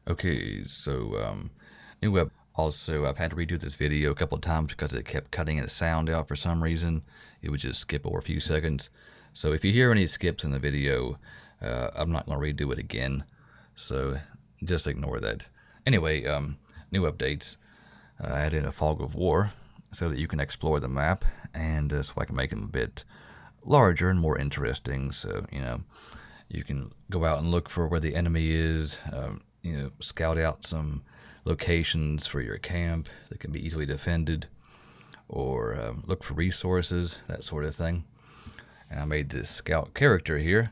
Okay, so new web. Also, I've had to redo this video a couple of times because it kept cutting the sound out for some reason. It would just skip over a few seconds. So if you hear any skips in the video, I'm not going to redo it again. So just ignore that. Anyway, new updates. I added a fog of war so that you can explore the map, and so I can make them a bit larger and more interesting. So you can go out and look for where the enemy is. Scout out some locations for your camp that can be easily defended, or look for resources, that sort of thing. And I made this scout character here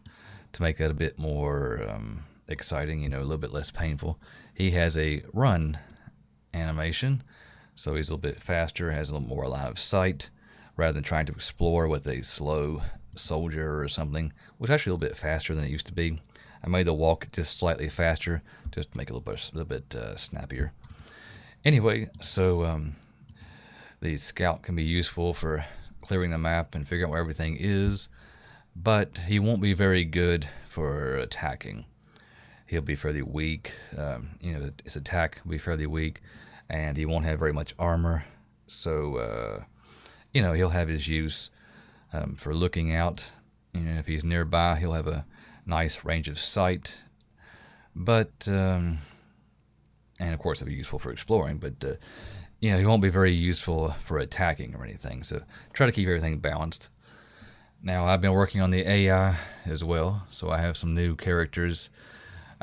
to make that a bit more exciting, a little bit less painful. He has a run animation, so he's a little bit faster, has a little more line of sight, rather than trying to explore with a slow soldier or something, which is actually a little bit faster than it used to be. I made the walk just slightly faster, just to make it a little bit snappier. Anyway, so the scout can be useful for clearing the map and figuring out where everything is, but he won't be very good for attacking. He'll be fairly weak. His attack will be fairly weak, and he won't have very much armor. So, he'll have his use for looking out. If he's nearby, he'll have a nice range of sight, but and of course it'll be useful for exploring, but he won't be very useful for attacking or anything. So try to keep everything balanced. Now, I've been working on the AI as well, so I have some new characters.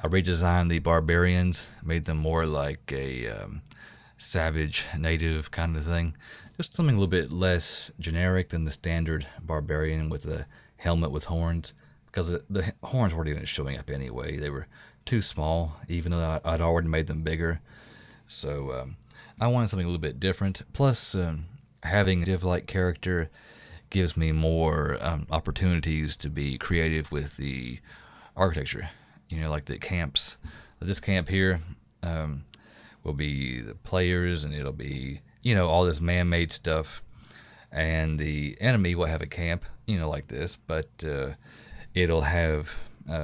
I redesigned the barbarians, made them more like a savage native kind of thing, just something a little bit less generic than the standard barbarian with the helmet with horns, because the horns weren't even showing up anyway. They were too small, even though I'd already made them bigger. So I wanted something a little bit different. Plus, having a div-like character gives me more opportunities to be creative with the architecture. Like the camps. This camp here will be the players, and it'll be, all this man-made stuff. And the enemy will have a camp, like this, but it'll have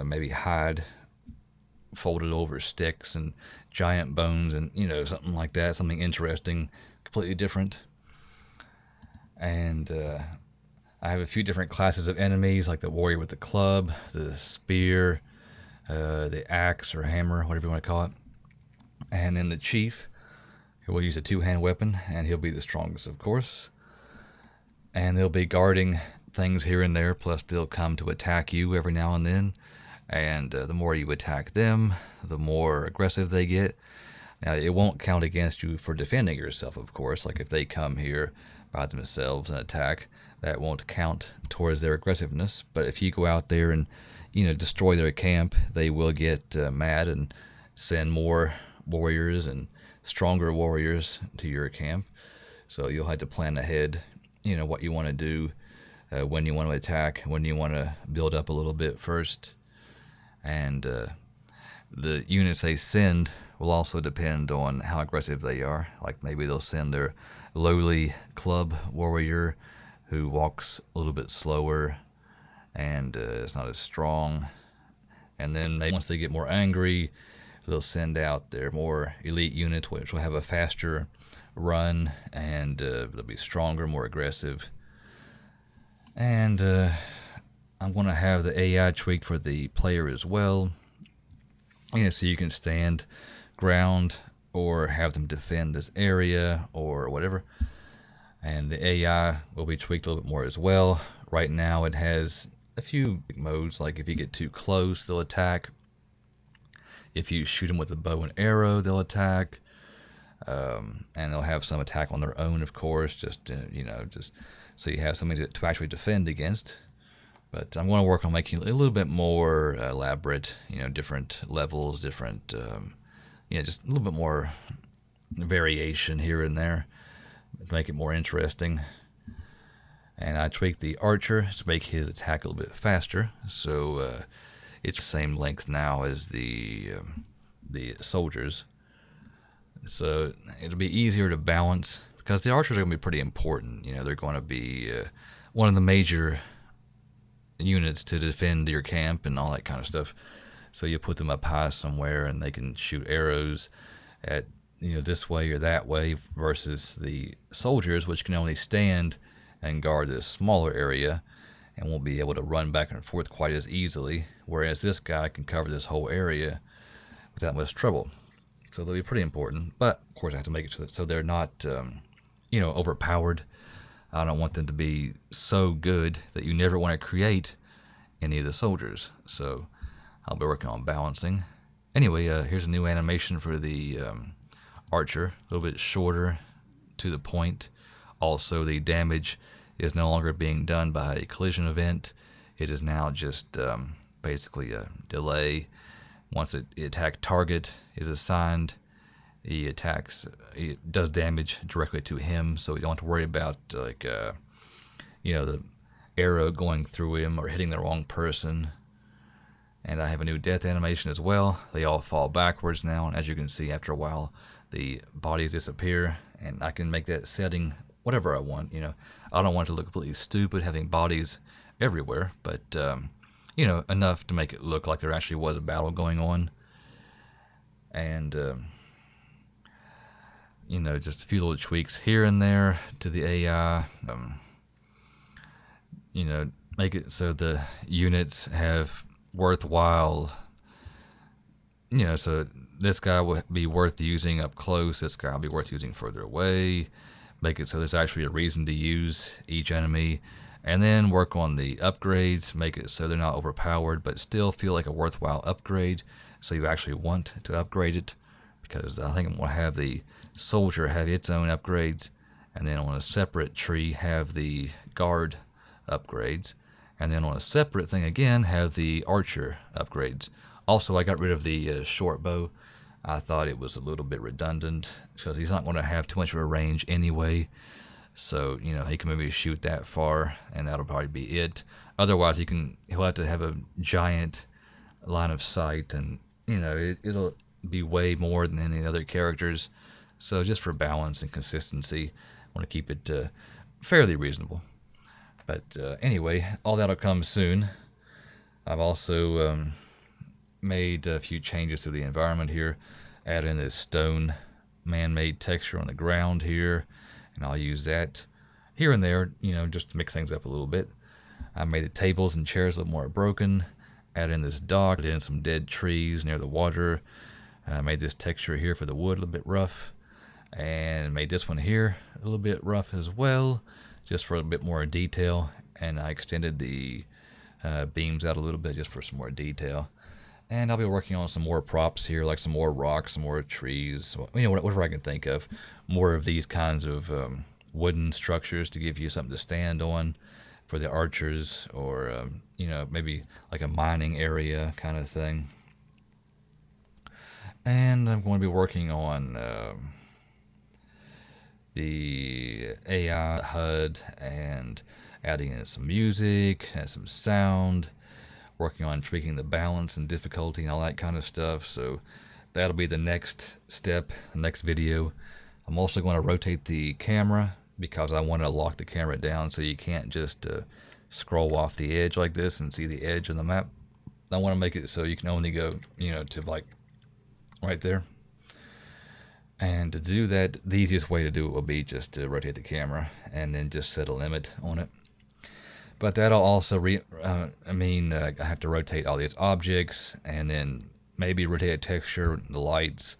maybe hide folded over sticks and giant bones and, something like that, something interesting, completely different. And I have a few different classes of enemies, like the warrior with the club, the spear, the axe or hammer, whatever you want to call it. And then the chief, who will use a two-hand weapon, and he'll be the strongest, of course. And they'll be guarding things here and there, plus they'll come to attack you every now and then. And the more you attack them, the more aggressive they get. Now, it won't count against you for defending yourself, of course. Like if they come here by themselves and attack, that won't count towards their aggressiveness. But if you go out there and, destroy their camp, they will get mad and send more warriors and stronger warriors to your camp. So you'll have to plan ahead, what you want to do, when you want to attack, when you want to build up a little bit first. And the units they send will also depend on how aggressive they are. Like maybe they'll send their lowly club warrior who walks a little bit slower and is not as strong. And then once they get more angry, they'll send out their more elite units, which will have a faster run, and they'll be stronger, more aggressive. And I'm going to have the AI tweaked for the player as well, so you can stand ground or have them defend this area or whatever. And the AI will be tweaked a little bit more as well. Right now it has a few modes, like if you get too close, they'll attack. If you shoot them with a bow and arrow, they'll attack. And they'll have some attack on their own, of course, just so you have something to actually defend against. But I'm going to work on making it a little bit more elaborate, different levels, different, just a little bit more variation here and there to make it more interesting. And I tweaked the archer to make his attack a little bit faster, so it's the same length now as the soldiers. So it'll be easier to balance, because the archers are going to be pretty important. They're going to be one of the major units to defend your camp and all that kind of stuff. So you put them up high somewhere and they can shoot arrows at, this way or that way, versus the soldiers, which can only stand and guard this smaller area and won't be able to run back and forth quite as easily, whereas this guy can cover this whole area without much trouble. So they'll be pretty important, but of course I have to make it so they're not overpowered. I don't want them to be so good that you never want to create any of the soldiers. So I'll be working on balancing. Anyway, here's a new animation for the archer, a little bit shorter, to the point. Also, the damage is no longer being done by a collision event. It is now just basically a delay. Once the attack target is assigned, it does damage directly to him, so you don't have to worry about the arrow going through him or hitting the wrong person. And I have a new death animation as well. They all fall backwards now, and as you can see, after a while the bodies disappear, and I can make that setting whatever I want. I don't want it to look completely stupid having bodies everywhere, but enough to make it look like there actually was a battle going on. And just a few little tweaks here and there to the AI. Make it so the units have worthwhile, so this guy will be worth using up close, this guy will be worth using further away. Make it so there's actually a reason to use each enemy, and then work on the upgrades, make it so they're not overpowered but still feel like a worthwhile upgrade, so you actually want to upgrade it. Because I think I'm going to have the soldier have its own upgrades, and then on a separate tree have the guard upgrades, and then on a separate thing again have the archer upgrades. Also, I got rid of the short bow. I thought it was a little bit redundant because he's not going to have too much of a range anyway. So he can maybe shoot that far, and that'll probably be it. Otherwise, he'll have to have a giant line of sight, and it'll be way more than any other characters. So just for balance and consistency, I want to keep it fairly reasonable. But anyway, all that'll come soon. I've also made a few changes to the environment here. Add in this stone man-made texture on the ground here, and I'll use that here and there, just to mix things up a little bit. I made the tables and chairs a little more broken. Add in this dock, add in some dead trees near the water. I made this texture here for the wood a little bit rough, and made this one here a little bit rough as well, just for a bit more detail. And I extended the beams out a little bit just for some more detail. And I'll be working on some more props here, like some more rocks, some more trees, whatever I can think of. More of these kinds of wooden structures to give you something to stand on for the archers, or maybe like a mining area kind of thing. And I'm going to be working on the AI HUD and adding in some music and some sound, working on tweaking the balance and difficulty and all that kind of stuff. So that'll be the next step, the next video. I'm also going to rotate the camera because I want to lock the camera down so you can't just scroll off the edge like this and see the edge of the map. I want to make it so you can only go, to like right there. And to do that, the easiest way to do it will be just to rotate the camera and then just set a limit on it. But that'll also I have to rotate all these objects and then maybe rotate a texture, the lights,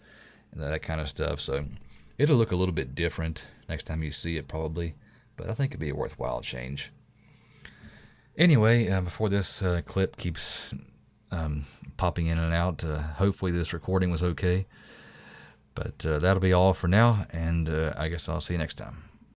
and that kind of stuff. So it'll look a little bit different next time you see it probably, but I think it'd be a worthwhile change. Anyway, before this clip keeps popping in and out, hopefully this recording was okay. But that'll be all for now, and I guess I'll see you next time.